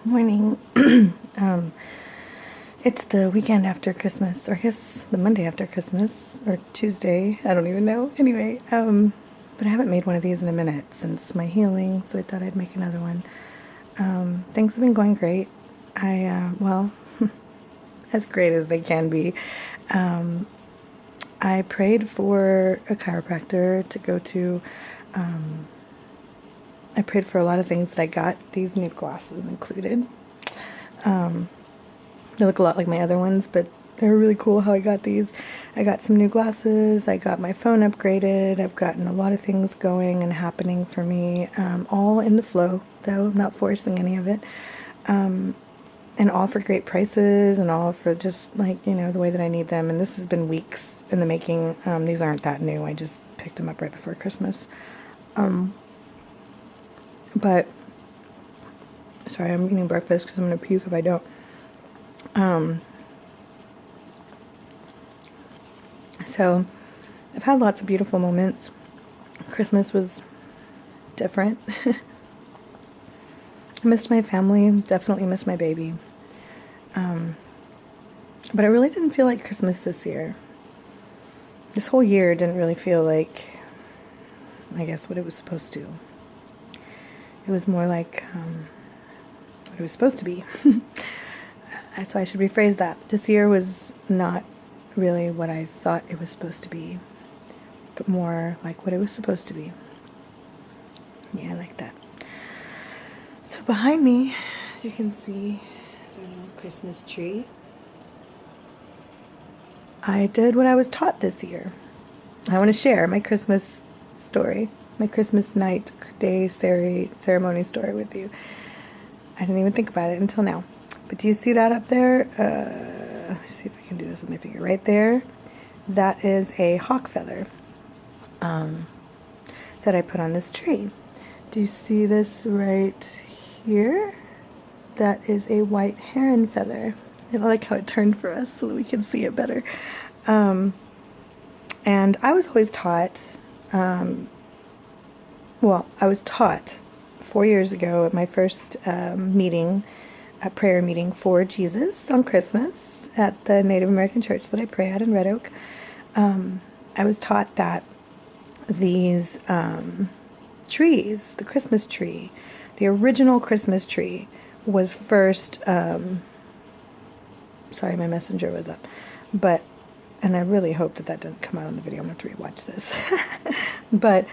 Morning. um, it's the weekend after Christmas, or I guess the Monday after Christmas, or Tuesday. I don't even know. Anyway, but I haven't made one of these in a minute since my healing, so I thought I'd make another one. Things have been going great. Well, as great as they can be. I prayed for a chiropractor to go to. I prayed for a lot of things that I got, these new glasses included. They look a lot like my other ones, but they were really cool how I got these. I got some new glasses, I got my phone upgraded, I've gotten a lot of things going and happening for me, all in the flow, though, I'm not forcing any of it. And all for great prices and all for just like, the way that I need them. And this has been weeks in the making. These aren't that new. I just picked them up right before Christmas. But, sorry, I'm eating breakfast because I'm going to puke if I don't. So, I've had lots of beautiful moments. Christmas was different. I missed my family, definitely missed my baby. But I really didn't feel like Christmas this year. This whole year didn't really feel like, I guess, what it was supposed to. It was more like what it was supposed to be. So I should rephrase that. This year was not really what I thought it was supposed to be, but more like what it was supposed to be. Yeah, I like that. So behind me, as you can see, is our little Christmas tree. I did what I was taught this year. I want to share my Christmas story, my Christmas night day ceremony story with you. I didn't even think about it until now. But do you see that up there? Let me see if I can do this with my finger. Right there, that is a hawk feather that I put on this tree. Do you see this right here? That is a white heron feather. I like how it turned for us so that we can see it better. And I was always taught, I was taught 4 years ago at my first meeting, a prayer meeting for Jesus on Christmas at the Native American church that I pray at in Red Oak. I was taught that these trees, the Christmas tree, the original Christmas tree was first, sorry, my messenger was up, and I really hope that didn't come out on the video. I'm going to have to rewatch this. But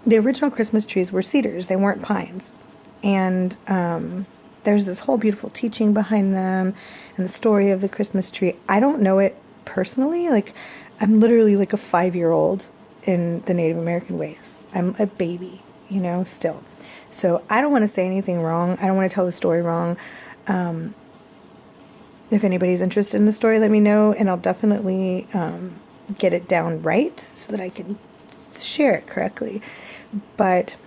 the original Christmas trees were cedars. They weren't pines. And there's this whole beautiful teaching behind them and the story of the Christmas tree. I don't know it personally. Like, I'm literally like a 5-year-old in the Native American ways. I'm a baby, still. So I don't want to say anything wrong. I don't want to tell the story wrong. If anybody's interested in the story, let me know, and I'll definitely get it down right so that I can share it correctly. But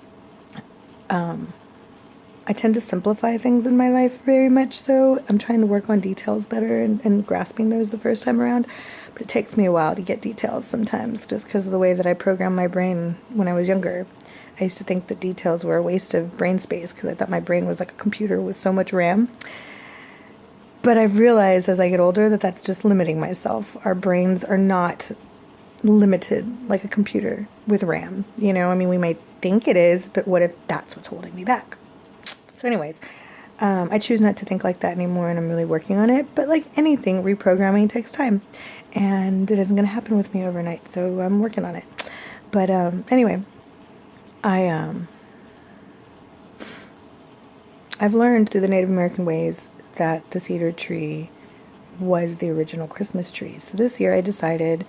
I tend to simplify things in my life very much so. I'm trying to work on details better and grasping those the first time around. But it takes me a while to get details sometimes just because of the way that I programmed my brain when I was younger. I used to think that details were a waste of brain space because I thought my brain was like a computer with so much RAM. But I've realized as I get older that that's just limiting myself. Our brains are not limited like a computer with RAM. We might think it is, but what if that's what's holding me back? So anyways, I choose not to think like that anymore, and I'm really working on it. But like anything, reprogramming takes time, and it isn't going to happen with me overnight, so I'm working on it. But anyway, I've learned through the Native American ways that the cedar tree was the original Christmas tree. So this year I decided,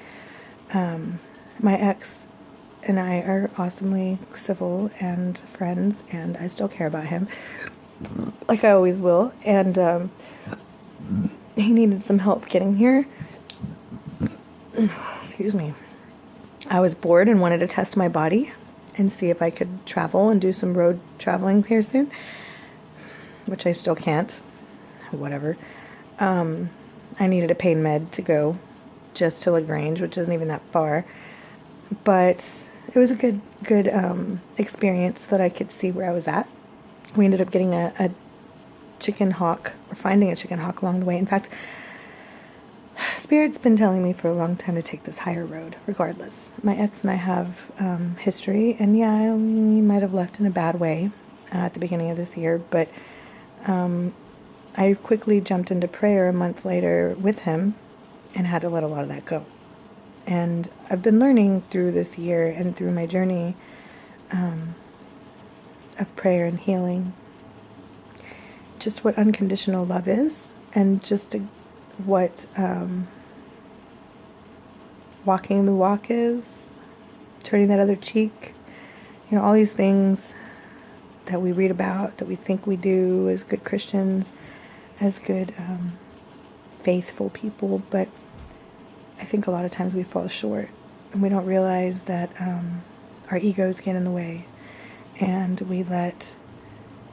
my ex and I are awesomely civil and friends, and I still care about him, like I always will, and he needed some help getting here. Excuse me. I was bored and wanted to test my body and see if I could travel and do some road traveling here soon, which I still can't. Whatever. I needed a pain med to go just to LaGrange, which isn't even that far. But it was a good experience so that I could see where I was at We ended up getting a chicken hawk, or finding a chicken hawk along the way. In fact, Spirit's been telling me for a long time to take this higher road, regardless. My ex and I have history, and yeah, we might have left in a bad way at the beginning of this year, but I quickly jumped into prayer a month later with him and had to let a lot of that go. And I've been learning through this year and through my journey of prayer and healing just what unconditional love is, and just what walking the walk is, turning that other cheek, all these things that we read about, that we think we do as good Christians, as good faithful people, but I think a lot of times we fall short, and we don't realize that our egos get in the way, and we let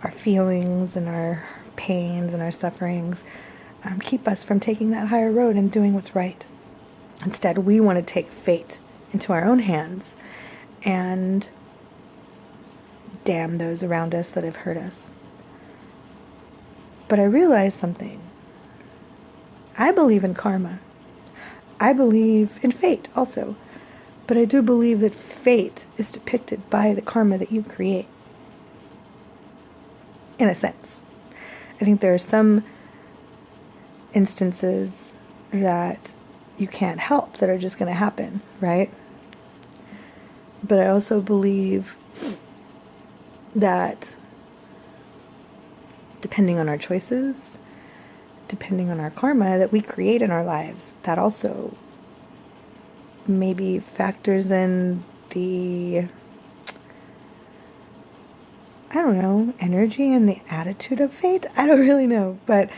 our feelings and our pains and our sufferings keep us from taking that higher road and doing what's right. Instead, we want to take fate into our own hands and damn those around us that have hurt us. But I realized something. I believe in karma. I believe in fate also. But I do believe that fate is depicted by the karma that you create. In a sense. I think there are some instances that you can't help that are just going to happen, right? But I also believe that depending on our choices, depending on our karma that we create in our lives, that also maybe factors in the, I don't know, energy and the attitude of fate. I don't really know, but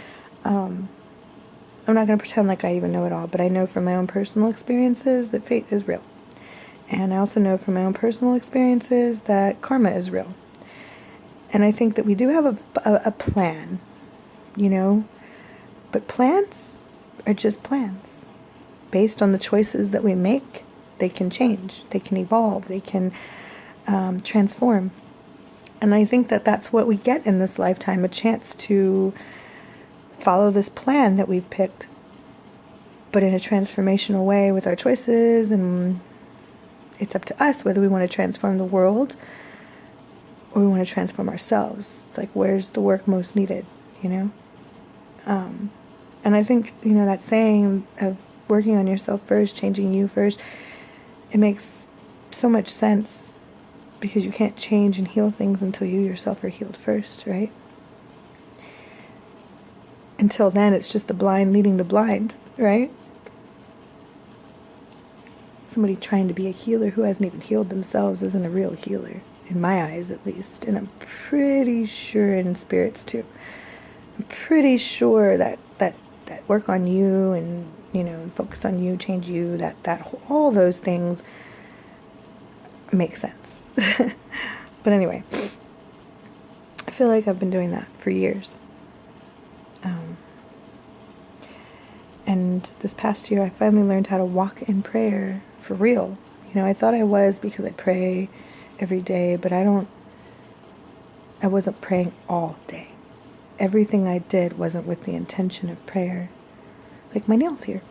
I'm not going to pretend like I even know it all, but I know from my own personal experiences that fate is real. And I also know from my own personal experiences that karma is real. And I think that we do have a plan, but plans are just plans. Based on the choices that we make, they can change, they can evolve, they can transform. And I think that that's what we get in this lifetime, a chance to follow this plan that we've picked, but in a transformational way with our choices, and it's up to us whether we want to transform the world or we want to transform ourselves. It's like, where's the work most needed, And I think, that saying of working on yourself first, changing you first, it makes so much sense, because you can't change and heal things until you yourself are healed first, right? Until then, it's just the blind leading the blind, right? Somebody trying to be a healer who hasn't even healed themselves isn't a real healer, in my eyes at least. And I'm pretty sure in Spirit's too. I'm pretty sure that work on you and, focus on you, change you, that all those things make sense. But anyway, I feel like I've been doing that for years. And this past year, I finally learned how to walk in prayer for real. I thought I was, because I pray every day, but I wasn't praying all day. Everything I did wasn't with the intention of prayer. Like my nails here.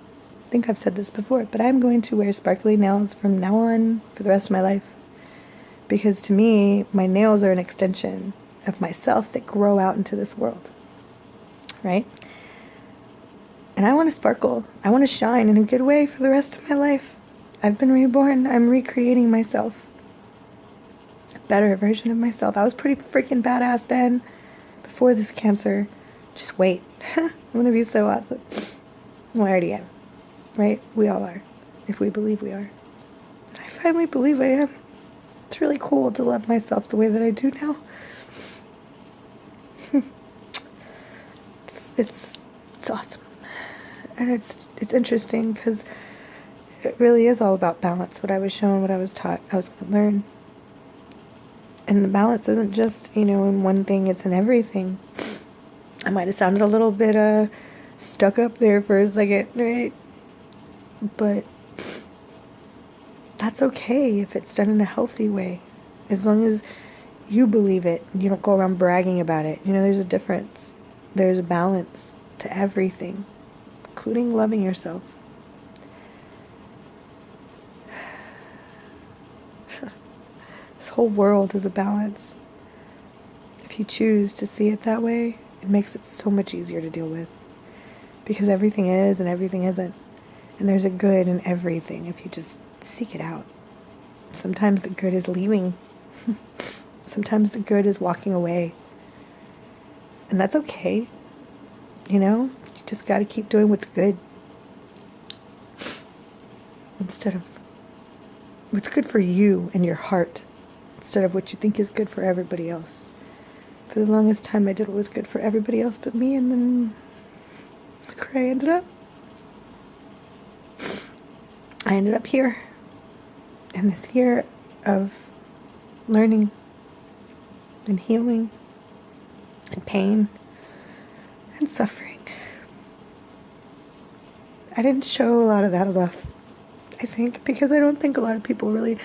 I think I've said this before, but I'm going to wear sparkly nails from now on for the rest of my life. Because to me, my nails are an extension of myself that grow out into this world. Right? And I want to sparkle. I want to shine in a good way for the rest of my life. I've been reborn. I'm recreating myself. A better version of myself. I was pretty freaking badass then, before this cancer. Just wait. I'm going to be so awesome. Well, I already am. Right? We all are. If we believe we are. And I finally believe I am. It's really cool to love myself the way that I do now. It's awesome. And it's interesting, because it really is all about balance. What I was shown, what I was taught, I was going to learn. And the balance isn't just, in one thing, it's in everything. I might have sounded a little bit stuck up there for a second, right? But that's okay if it's done in a healthy way. As long as you believe it. You don't go around bragging about it. You know, there's a difference. There's a balance to everything, including loving yourself. This whole world is a balance. If you choose to see it that way, it makes it so much easier to deal with. Because everything is and everything isn't. And there's a good in everything if you just seek it out. Sometimes the good is leaving. Sometimes the good is walking away. And that's okay. You know? You just got to keep doing what's good. Instead of what's good for you and your heart. Instead of what you think is good for everybody else. For the longest time I did what was good for everybody else but me, and then look where I ended up. I ended up here. In this year of learning and healing and pain and suffering. I didn't show a lot of that enough, I think, because I don't think a lot of people really,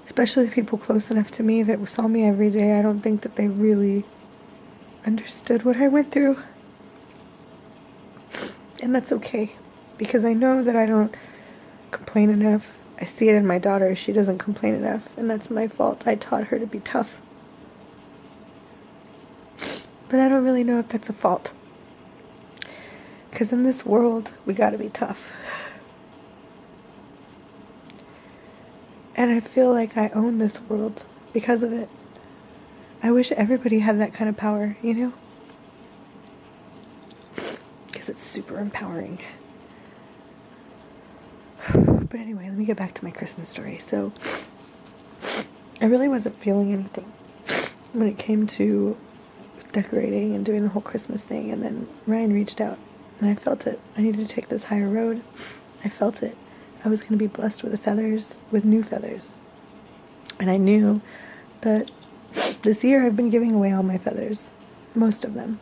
especially people close enough to me that saw me every day, I don't think that they really understood what I went through. And that's okay, because I know that I don't complain enough. I see it in my daughter. She doesn't complain enough, and that's my fault. I taught her to be tough. But I don't really know if that's a fault. Because in this world, we gotta be tough. And I feel like I own this world because of it. I wish everybody had that kind of power, you know? Because it's super empowering. But anyway, let me get back to my Christmas story. So, I really wasn't feeling anything when it came to decorating and doing the whole Christmas thing. And then Ryan reached out, and I felt it. I needed to take this higher road. I felt it. I was going to be blessed with feathers, with new feathers. And I knew that this year I've been giving away all my feathers. Most of them.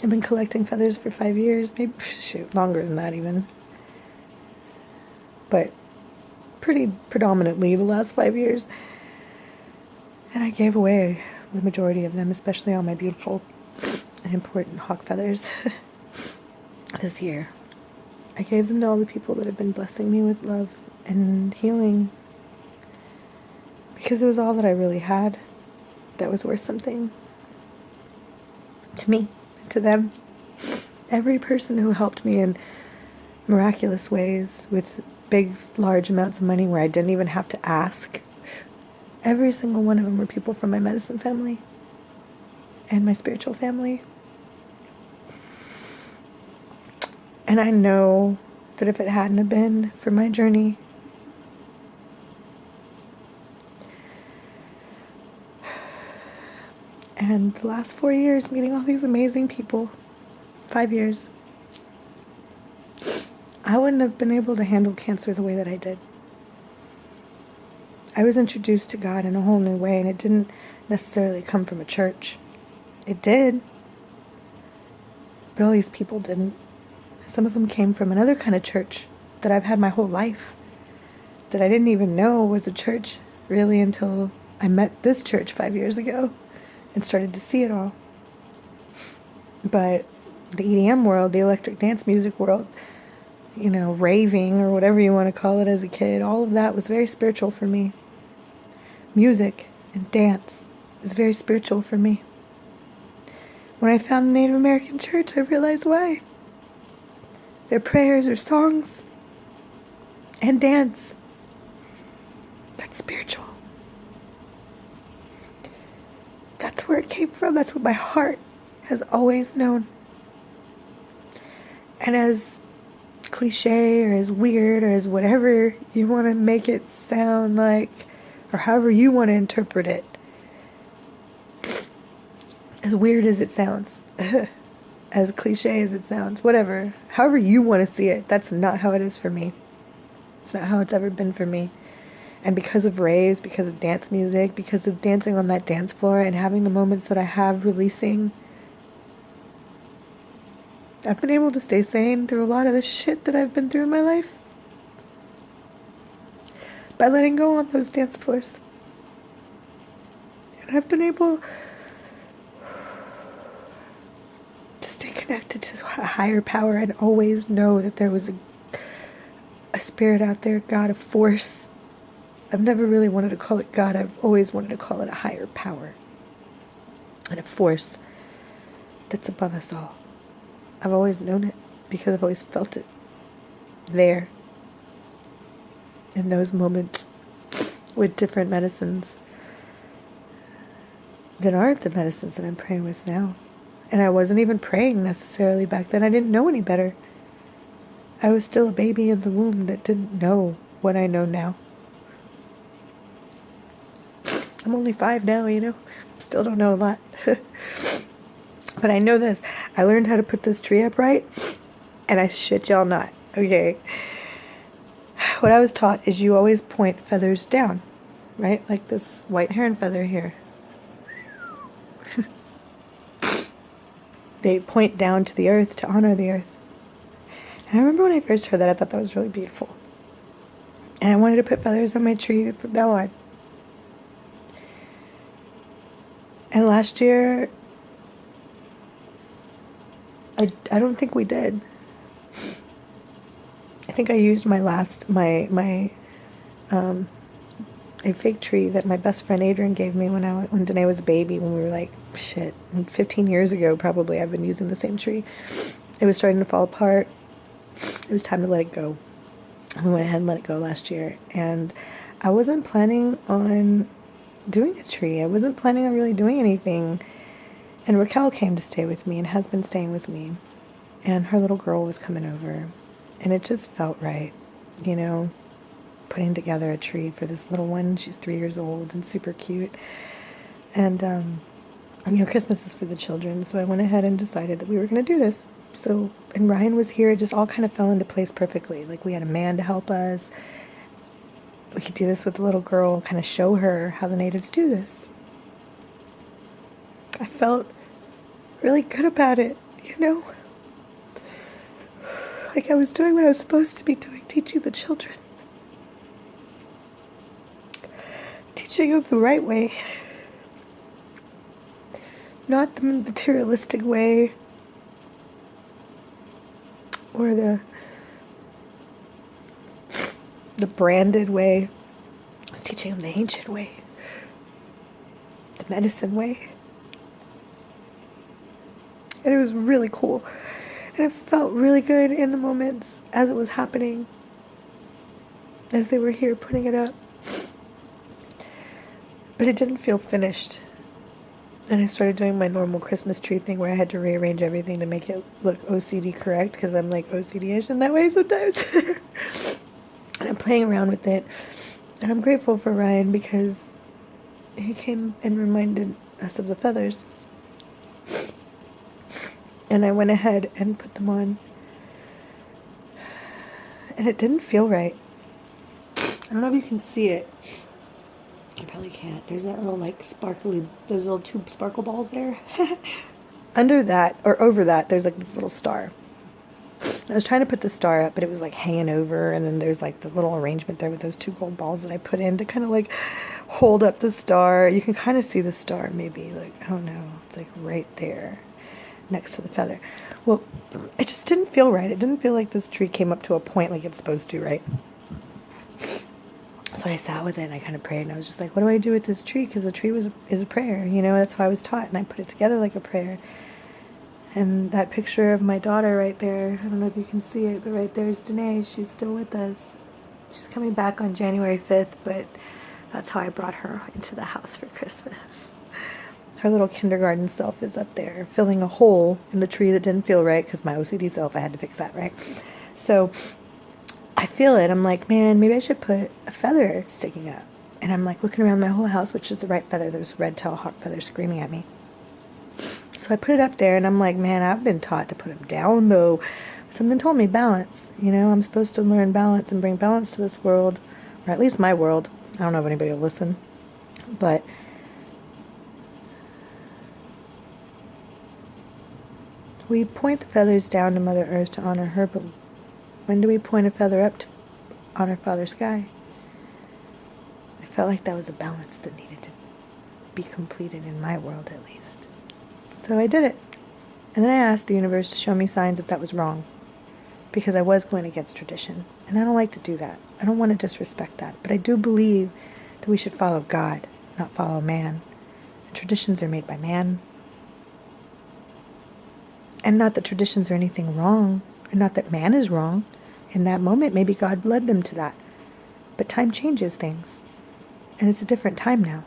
I've been collecting feathers for 5 years. Maybe, longer than that even. But pretty predominantly the last 5 years. And I gave away the majority of them, especially all my beautiful and important hawk feathers this year. I gave them to all the people that have been blessing me with love and healing, because it was all that I really had that was worth something to me, to them. Every person who helped me in miraculous ways with big, large amounts of money where I didn't even have to ask. Every single one of them were people from my medicine family and my spiritual family. And I know that if it hadn't have been for my journey, and the last 4 years meeting all these amazing people, 5 years, I wouldn't have been able to handle cancer the way that I did. I was introduced to God in a whole new way, and it didn't necessarily come from a church. It did, but all these people didn't. Some of them came from another kind of church that I've had my whole life, that I didn't even know was a church really until I met this church 5 years ago and started to see it all. But the EDM world, the electric dance music world, you know, raving or whatever you want to call it as a kid, all of that was very spiritual for me. Music and dance is very spiritual for me. When I found the Native American church, I realized why. Their prayers are songs and dance. That's spiritual. That's where it came from. That's what my heart has always known. And as cliche or as weird or as whatever you want to make it sound like, or however you want to interpret it, as weird as it sounds, as cliche as it sounds, whatever, however you want to see it, that's not how it is for me. It's not how it's ever been for me. And because of raves, because of dance music, because of dancing on that dance floor and having the moments that I have releasing, I've been able to stay sane through a lot of the shit that I've been through in my life. By letting go on those dance floors. And I've been able to stay connected to a higher power and always know that there was a spirit out there, God, a force. I've never really wanted to call it God. I've always wanted to call it a higher power and a force that's above us all. I've always known it because I've always felt it there in those moments with different medicines that aren't the medicines that I'm praying with now. And I wasn't even praying necessarily back then. I didn't know any better. I was still a baby in the womb that didn't know what I know now. I'm only 5 now, you know. Still don't know a lot. But I know this. I learned how to put this tree up right, and I shit y'all not. Okay. What I was taught is you always point feathers down, right? Like this white heron feather here. They point down to the earth to honor the earth. And I remember when I first heard that, I thought that was really beautiful. And I wanted to put feathers on my tree from now on. And last year, I don't think we did. I think I used a fake tree that my best friend Adrian gave me when Danae was a baby, when we were like, 15 years ago probably. I've been using the same tree. It was starting to fall apart. It was time to let it go. We went ahead and let it go last year. And I wasn't planning on doing a tree. I wasn't planning on really doing anything. And Raquel came to stay with me and has been staying with me. And her little girl was coming over. And it just felt right, you know, putting together a tree for this little one. She's 3 years old and super cute. And, you know, Christmas is for the children. So I went ahead and decided that we were going to do this. So, and Ryan was here. It just all kind of fell into place perfectly. Like, we had a man to help us. We could do this with the little girl, kind of show her how the natives do this. I felt really good about it, you know? Like I was doing what I was supposed to be doing, teaching the children. Teaching them the right way. Not the materialistic way. Or the branded way. I was teaching them the ancient way. The medicine way. And it was really cool. And it felt really good in the moments as it was happening. As they were here putting it up. But it didn't feel finished. And I started doing my normal Christmas tree thing where I had to rearrange everything to make it look OCD correct, because I'm like OCD-ish in that way sometimes. And I'm playing around with it. And I'm grateful for Ryan because he came and reminded us of the feathers. And I went ahead and put them on. And it didn't feel right. I don't know if you can see it. You probably can't. There's that little like sparkly, those little 2 sparkle balls there. Under that, or over that, there's like this little star. I was trying to put the star up, but it was like hanging over, and then there's like the little arrangement there with those 2 gold balls that I put in to kind of like hold up the star. You can kind of see the star maybe, like, I don't know, it's like right there next to the feather. Well, it just didn't feel right. It didn't feel like this tree came up to a point like it's supposed to, right? So I sat with it and I kind of prayed, and I was just like, what do I do with this tree? Because the tree is a prayer, you know, that's how I was taught, and I put it together like a prayer. And that picture of my daughter right there, I don't know if you can see it, but right there is Danae. She's still with us. She's coming back on January 5th, but that's how I brought her into the house for Christmas. Her little kindergarten self is up there, filling a hole in the tree that didn't feel right, because my OCD self, I had to fix that, right? So I feel it. I'm like, man, maybe I should put a feather sticking up. And I'm like looking around my whole house, which is the right feather. There's red tail hawk feather screaming at me. So I put it up there, and I'm like, man, I've been taught to put them down, though. Something told me balance. You know, I'm supposed to learn balance and bring balance to this world, or at least my world. I don't know if anybody will listen, but we point the feathers down to Mother Earth to honor her, but when do we point a feather up to honor Father Sky? I felt like that was a balance that needed to be completed in my world at least. So I did it. And then I asked the universe to show me signs if that was wrong, because I was going against tradition. And I don't like to do that. I don't want to disrespect that. But I do believe that we should follow God, not follow man. And traditions are made by man. And not that traditions are anything wrong, and not that man is wrong. In that moment, maybe God led them to that. But time changes things. And it's a different time now.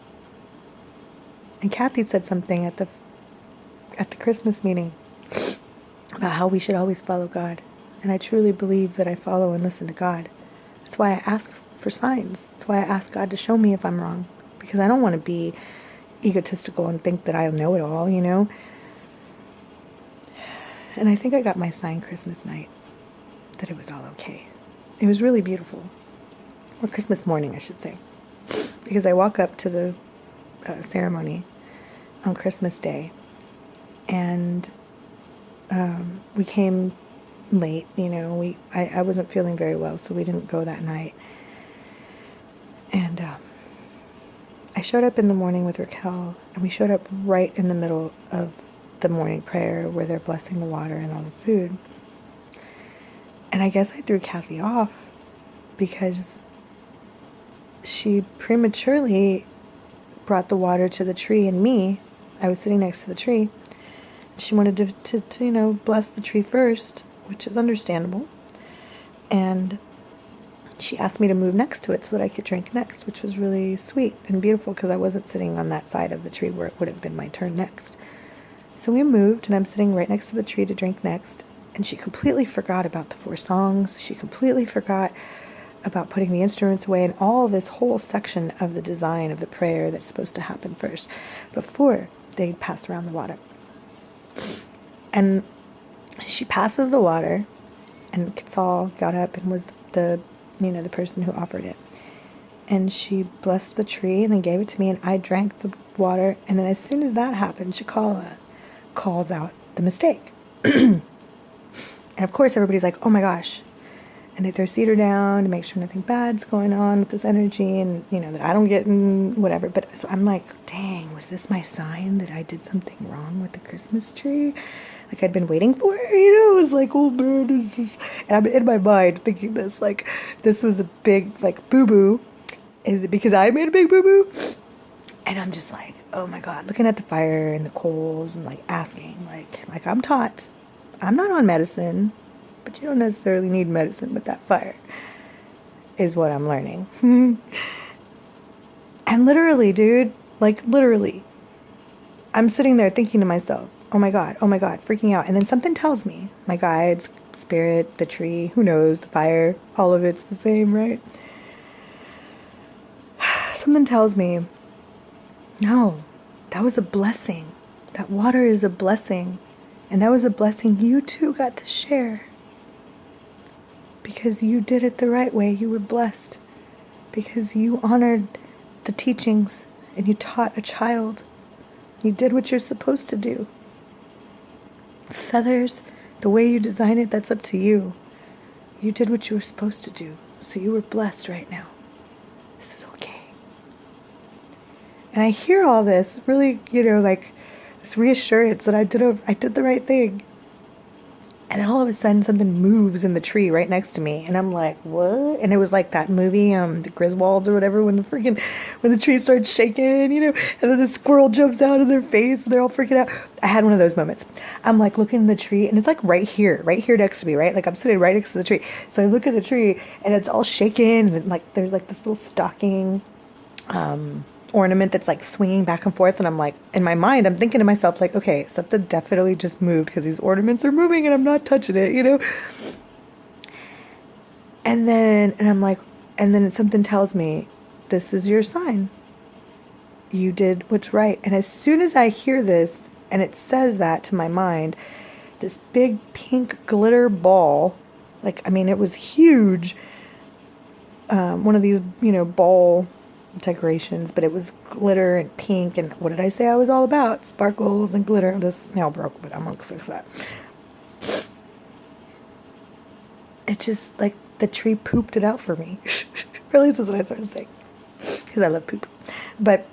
And Kathy said something at the Christmas meeting about how we should always follow God. And I truly believe that I follow and listen to God. That's why I ask for signs. That's why I ask God to show me if I'm wrong. Because I don't want to be egotistical and think that I know it all, you know? And I think I got my sign Christmas night, that it was all okay. It was really beautiful. Or Christmas morning, I should say. Because I walk up to the ceremony on Christmas Day, and we came late, you know. I wasn't feeling very well, so we didn't go that night. And I showed up in the morning with Raquel, and we showed up right in the middle of the morning prayer where they're blessing the water and all the food. And I guess I threw Kathy off because she prematurely brought the water to the tree and me. I was sitting next to the tree. She wanted to you know, bless the tree first, which is understandable. And she asked me to move next to it so that I could drink next, which was really sweet and beautiful because I wasn't sitting on that side of the tree where it would have been my turn next. So we moved, and I'm sitting right next to the tree to drink next. And she completely forgot about the 4 songs. She completely forgot about putting the instruments away and all this whole section of the design of the prayer that's supposed to happen first before they pass around the water. And she passes the water, and Quetzal got up and was the person who offered it. And she blessed the tree and then gave it to me, and I drank the water. And then as soon as that happened, Shakala calls out the mistake. And of course everybody's like, oh my gosh. And they throw cedar down to make sure nothing bad's going on with this energy, and you know that I don't get in whatever. But so I'm like, dang, was this my sign that I did something wrong with the Christmas tree? Like I'd been waiting for it, you know? It was like, oh man, and I'm in my mind thinking this, like, this was a big, like, boo-boo. Is it because I made a big boo-boo? And I'm just like, oh my God, looking at the fire and the coals and like asking, like I'm taught, I'm not on medicine, but you don't necessarily need medicine with that fire, is what I'm learning. And literally, dude, like literally, I'm sitting there thinking to myself, oh my God, freaking out. And then something tells me, my guides, spirit, the tree, who knows, the fire, all of it's the same, right? Something tells me, no, that was a blessing. That water is a blessing. And that was a blessing you too got to share. Because you did it the right way. You were blessed. Because you honored the teachings and you taught a child. You did what you're supposed to do. Feathers, the way you design it, that's up to you. You did what you were supposed to do. So you were blessed right now. This is okay. And I hear all this really, you know, like this reassurance that I did the right thing. And then all of a sudden something moves in the tree right next to me. And I'm like, what? And it was like that movie, the Griswolds or whatever, when the tree starts shaking, you know, and then the squirrel jumps out of their face and they're all freaking out. I had one of those moments. I'm like looking at the tree and it's like right here next to me, right? Like I'm sitting right next to the tree. So I look at the tree and it's all shaking, and like there's like this little stocking, ornament that's like swinging back and forth, and I'm like, in my mind I'm thinking to myself like, okay, something definitely just moved because these ornaments are moving and I'm not touching it, you know. And then something tells me, this is your sign, you did what's right. And as soon as I hear this and it says that to my mind, this big pink glitter ball, like, I mean, it was huge, one of these, you know, ball decorations, but it was glitter and pink, and what did I say I was all about? Sparkles and glitter. This nail broke, but I'm gonna fix that. It just, like, the tree pooped it out for me. Or at least that's what I started saying, because I love poop. But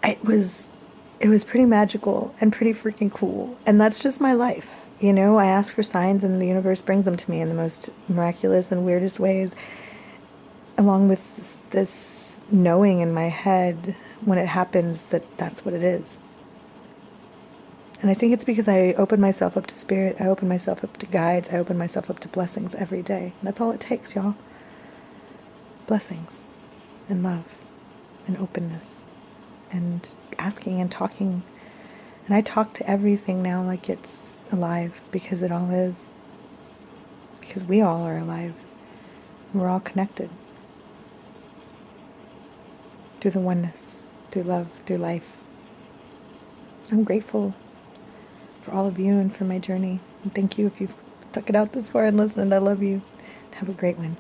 it was pretty magical and pretty freaking cool. And that's just my life. You know, I ask for signs and the universe brings them to me in the most miraculous and weirdest ways, along with this knowing in my head when it happens that that's what it is. And I think it's because I open myself up to spirit, I open myself up to guides, I open myself up to blessings every day. That's all it takes, y'all. Blessings and love and openness and asking and talking. And I talk to everything now like it's alive, because it all is. Because we all are alive. We're all connected. Through the oneness, through love, through life. I'm grateful for all of you and for my journey. And thank you if you've stuck it out this far and listened. I love you. Have a great one.